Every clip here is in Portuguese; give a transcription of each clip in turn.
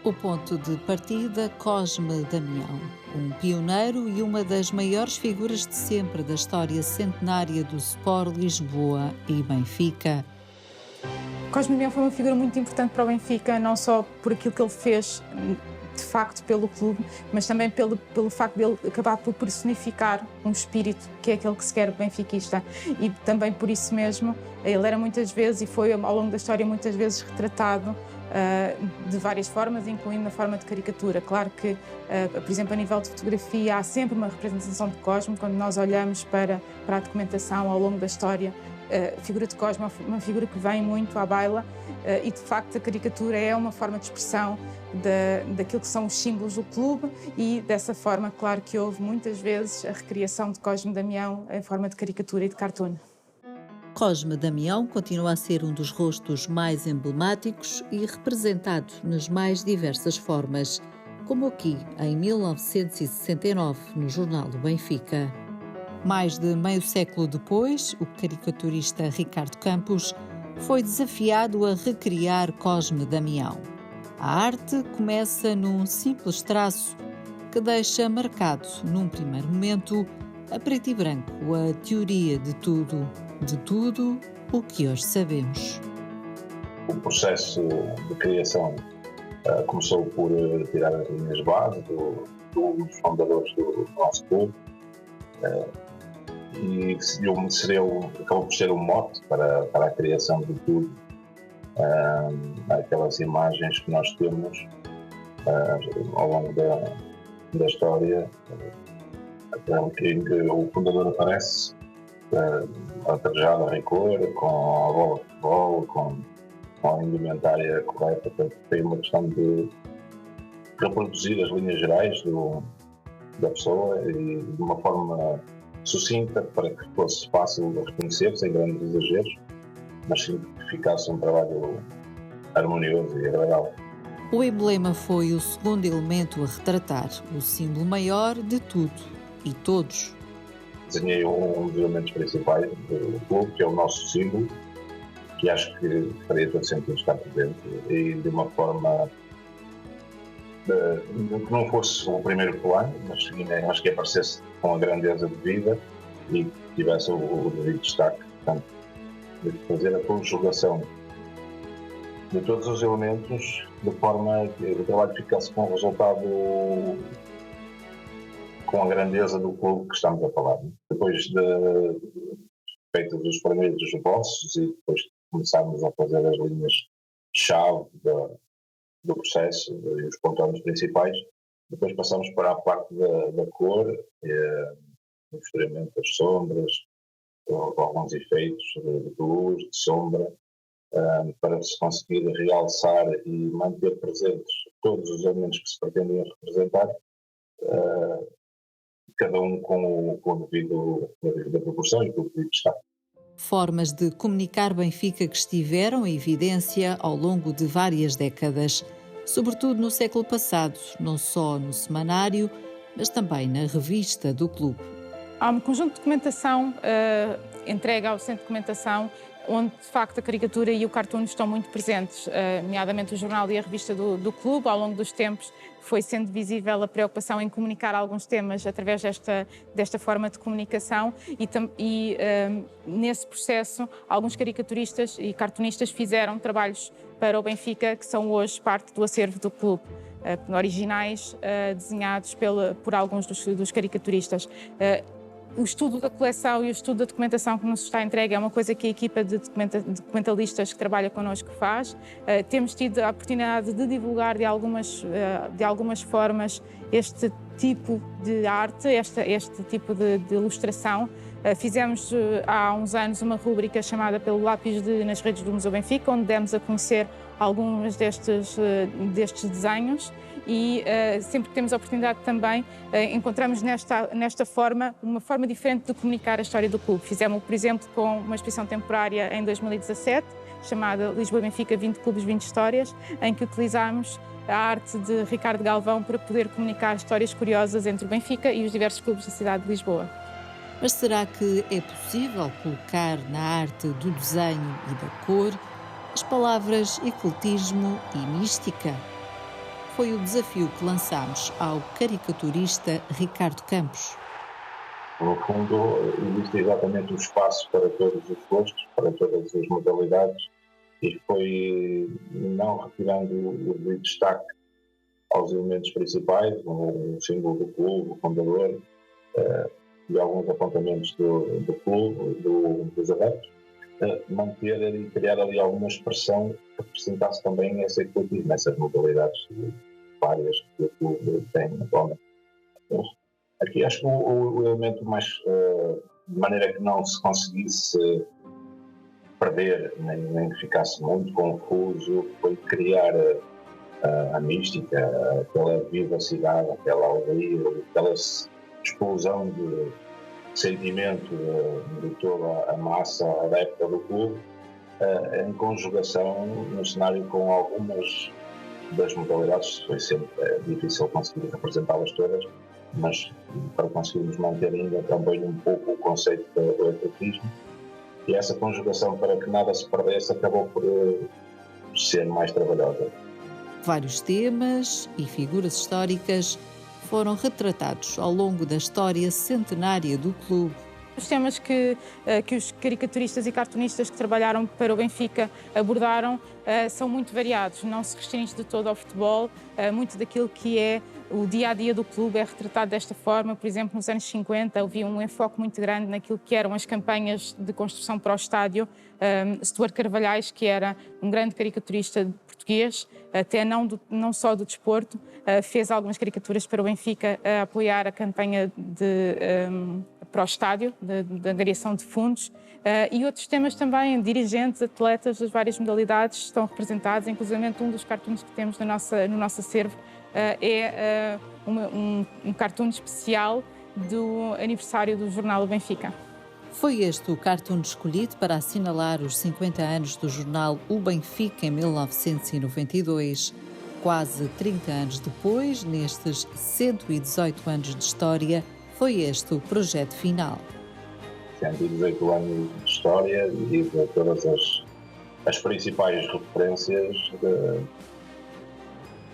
O ponto de partida, Cosme Damião, um pioneiro e uma das maiores figuras de sempre da história centenária do Sport Lisboa e Benfica. Cosme Damião foi uma figura muito importante para o Benfica, não só por aquilo que ele fez de facto pelo clube, mas também pelo facto de ele acabar por personificar um espírito que é aquele que se quer benfiquista, e também por isso mesmo ele era muitas vezes, e foi ao longo da história muitas vezes retratado de várias formas, incluindo na forma de caricatura. Claro que, por exemplo, a nível de fotografia, há sempre uma representação de Cosme. Quando nós olhamos para a documentação ao longo da história, a figura de Cosme é uma figura que vem muito à baila, e de facto a caricatura é uma forma de expressão daquilo que são os símbolos do clube, e dessa forma, claro que houve muitas vezes a recriação de Cosme Damião em forma de caricatura e de cartoon. Cosme Damião continua a ser um dos rostos mais emblemáticos e representado nas mais diversas formas, como aqui em 1969, no jornal do Benfica. Mais de meio século depois, o caricaturista Ricardo Campos foi desafiado a recriar Cosme Damião. A arte começa num simples traço que deixa marcado, num primeiro momento, a preto e branco, a teoria de tudo o que hoje sabemos. O processo de criação começou por tirar as linhas base dos fundadores do nosso clube, e acabou por ser um mote para a criação de tudo. Aquelas imagens que nós temos ao longo da história, em que o fundador aparece atrajado a rigor, com a bola de futebol, com a indumentária correta. Portanto, tem uma questão de reproduzir as linhas gerais da pessoa, e de uma forma sucinta, para que fosse fácil de reconhecer, sem grandes exageros, mas sim que ficasse um trabalho harmonioso e agradável. O emblema foi o segundo elemento a retratar, o símbolo maior de tudo e todos. Desenhei um dos elementos principais do clube, que é o nosso símbolo, que acho que faria todo sentido estar presente, e de uma forma que não fosse o primeiro plano, mas acho que aparecesse com a grandeza de vida e que tivesse o devido destaque. Portanto, de fazer a conjugação de todos os elementos de forma que o trabalho ficasse com o resultado, com a grandeza do clube que estamos a falar. Depois de feitos os primeiros esboços e depois começarmos a fazer as linhas-chave do processo e os contornos principais, depois passamos para a parte da cor, o misturamento das sombras, com alguns efeitos de luz, de sombra, para se conseguir realçar e manter presentes todos os elementos que se pretendem representar, cada um com a devida proporção e com o devido destaque. Formas de comunicar Benfica que estiveram em evidência ao longo de várias décadas, sobretudo no século passado, não só no semanário, mas também na revista do clube. Há um conjunto de documentação entregue ao Centro de Documentação, onde de facto a caricatura e o cartoon estão muito presentes, nomeadamente o jornal e a revista do clube. Ao longo dos tempos foi sendo visível a preocupação em comunicar alguns temas através desta forma de comunicação, e nesse processo alguns caricaturistas e cartunistas fizeram trabalhos para o Benfica que são hoje parte do acervo do clube, originais desenhados por alguns dos caricaturistas. O estudo da coleção e o estudo da documentação que nos está entregue é uma coisa que a equipa de documentalistas que trabalha connosco faz. Temos tido a oportunidade de divulgar de algumas formas este tipo de arte, este tipo de ilustração. Fizemos há uns anos uma rúbrica chamada Pelo Lápis nas redes do Museu Benfica, onde demos a conhecer alguns destes desenhos, e sempre que temos a oportunidade também encontramos nesta forma uma forma diferente de comunicar a história do clube. Fizemos, por exemplo, com uma exposição temporária em 2017, chamada Lisboa Benfica 20 Clubes, 20 Histórias, em que utilizámos a arte de Ricardo Galvão para poder comunicar histórias curiosas entre o Benfica e os diversos clubes da cidade de Lisboa. Mas será que é possível colocar na arte do desenho e da cor as palavras ecletismo e mística? foi o desafio que lançámos ao caricaturista Ricardo Campos. No fundo, existe exatamente o espaço para todos os gostos, para todas as modalidades, e foi não retirando o devido destaque aos elementos principais, o símbolo do clube, o fundador, e alguns apontamentos do clube, dos adeptos, manter e criar ali alguma expressão que representasse também esse ecletismo, nessas modalidades várias que o clube tem atualmente. Aqui acho que o elemento mais, de maneira que não se conseguisse perder, nem que ficasse muito confuso, foi criar a mística, aquela vivacidade, aquela alegria, aquela explosão de sentimento de toda a massa adepta do clube, em conjugação no cenário com algumas das modalidades. Foi sempre difícil conseguir representá-las todas, mas para conseguirmos manter ainda também um pouco o conceito do ecletismo, e essa conjugação, para que nada se perdesse, acabou por ser mais trabalhosa. Vários temas e figuras históricas foram retratados ao longo da história centenária do clube. Os temas que os caricaturistas e cartunistas que trabalharam para o Benfica abordaram são muito variados, não se restringe de todo ao futebol. Muito daquilo que é o dia-a-dia do clube é retratado desta forma. Por exemplo, nos anos 50 havia um enfoque muito grande naquilo que eram as campanhas de construção para o estádio. Stuart Carvalhais, que era um grande caricaturista português, até não só do desporto, fez algumas caricaturas para o Benfica a apoiar a campanha para o estádio, de angariação de fundos, e outros temas também, dirigentes, atletas das várias modalidades estão representados, inclusive um dos cartoons que temos no nosso acervo é um cartoon especial do aniversário do jornal O Benfica. Foi este o cartoon escolhido para assinalar os 50 anos do jornal O Benfica em 1992. Quase 30 anos depois, nestes 118 anos de história, foi este o projeto final. 118 anos de história e de todas as principais referências.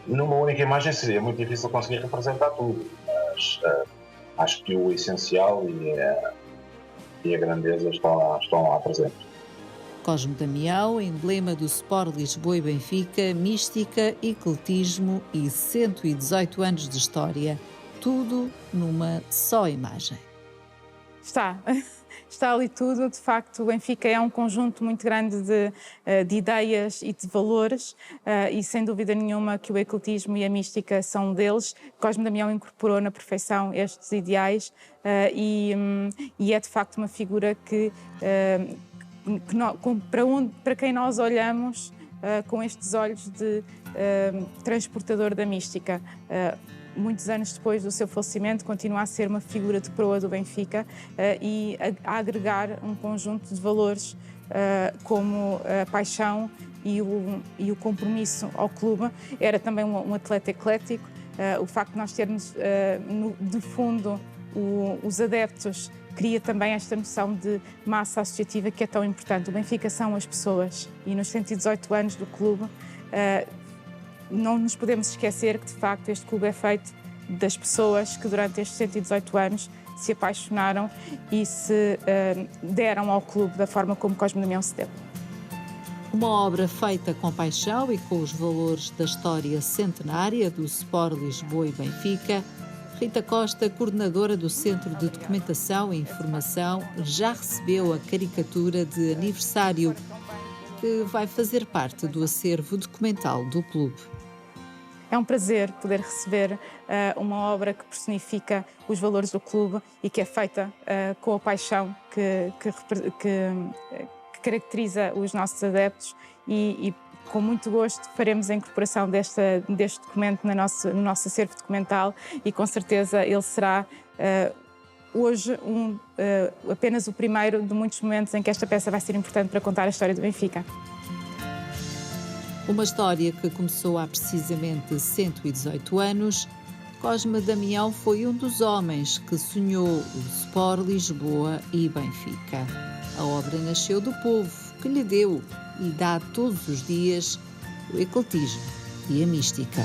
Numa única imagem seria muito difícil conseguir representar tudo, mas acho que o essencial e a grandeza estão lá presentes. Cosme Damião, emblema do Sport Lisboa e Benfica, mística, ecletismo e 118 anos de história. Tudo numa só imagem. Está ali tudo. De facto, o Benfica é um conjunto muito grande de ideias e de valores, e sem dúvida nenhuma que o ecletismo e a mística são um deles. Cosme Damião incorporou na perfeição estes ideais, e é de facto uma figura que para quem nós olhamos com estes olhos de transportador da mística. Muitos anos depois do seu falecimento, continua a ser uma figura de proa do Benfica e a agregar um conjunto de valores como a paixão e o compromisso ao clube. Era também um atleta eclético. O facto de nós termos, de fundo, os adeptos cria também esta noção de massa associativa que é tão importante. O Benfica são as pessoas e nos 118 anos do clube não nos podemos esquecer que, de facto, este clube é feito das pessoas que, durante estes 118 anos, se apaixonaram e se deram ao clube da forma como Cosme Damião se deu. Uma obra feita com paixão e com os valores da história centenária do Sport Lisboa e Benfica. Rita Costa, coordenadora do Centro de Documentação e Informação, já recebeu a caricatura de aniversário, que vai fazer parte do acervo documental do clube. É um prazer poder receber uma obra que personifica os valores do clube e que é feita com a paixão que caracteriza os nossos adeptos e com muito gosto faremos a incorporação deste documento no nosso acervo documental e com certeza ele será hoje apenas o primeiro de muitos momentos em que esta peça vai ser importante para contar a história do Benfica. Uma história que começou há precisamente 118 anos. Cosme Damião foi um dos homens que sonhou o Sport Lisboa e Benfica. A obra nasceu do povo, que lhe deu e dá todos os dias o ecletismo e a mística.